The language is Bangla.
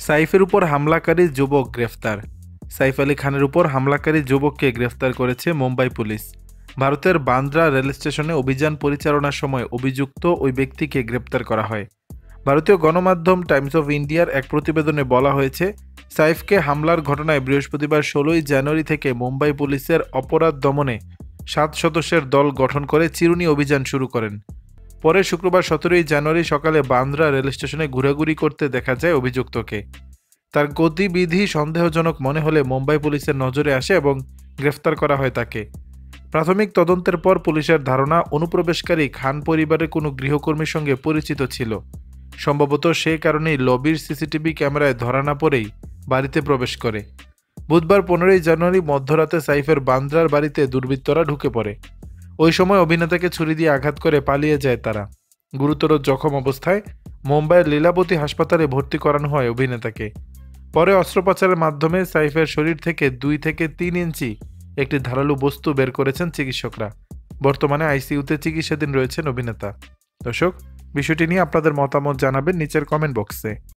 সাইফের উপর হামলাকারী যুবক গ্রেফতার। সাইফ আলী খানের উপর হামলাকারী যুবককে গ্রেফতার করেছে মুম্বাই পুলিশ। ভারতের বান্দ্রা রেল স্টেশনে অভিযান পরিচালনার সময় অভিযুক্ত ওই ব্যক্তিকে গ্রেপ্তার করা হয়। ভারতীয় গণমাধ্যম টাইমস অফ ইন্ডিয়ার এক প্রতিবেদনে বলা হয়েছে, সাইফকে হামলার ঘটনায় বৃহস্পতিবার 16ই জানুয়ারি থেকে মুম্বাই পুলিশের অপরাধ দমনে 7 সদস্যের দল গঠন করে চিরুনি অভিযান শুরু করেন। পরে শুক্রবার 17ই জানুয়ারি সকালে বান্দ্রা রেল স্টেশনে ঘোরাঘুরি করতে দেখা যায় অভিযুক্তকে। তার গতিবিধি সন্দেহজনক মনে হলে মুম্বাই পুলিশের নজরে আসে এবং গ্রেফতার করা হয় তাকে। প্রাথমিক তদন্তের পর পুলিশের ধারণা, অনুপ্রবেশকারী খান পরিবারের কোনো গৃহকর্মীর সঙ্গে পরিচিত ছিল। সম্ভবত সে কারণেই লবির সিসিটিভি ক্যামেরায় ধরা না পড়েই বাড়িতে প্রবেশ করে। বুধবার 15ই জানুয়ারি মধ্যরাতে সাইফের বান্দ্রার বাড়িতে দুর্বৃত্তরা ঢুকে পড়ে। ওই সময় অভিনেতাকে ছুরি দিয়ে আঘাত করে পালিয়ে যায় তারা। গুরুতর জখম অবস্থায় মুম্বাইয়ের লীলাবতী হাসপাতালে ভর্তি করানো হয় অভিনেতাকে। পরে অস্ত্রোপচারের মাধ্যমে সাইফের শরীর থেকে 2 থেকে 3 ইঞ্চি একটি ধারালো বস্তু বের করেছেন চিকিৎসকরা। বর্তমানে আইসিইউতে চিকিৎসাধীন রয়েছেন অভিনেতা। দর্শক, বিষয়টি নিয়ে আপনাদের মতামত জানাবেন নিচের কমেন্ট বক্সে।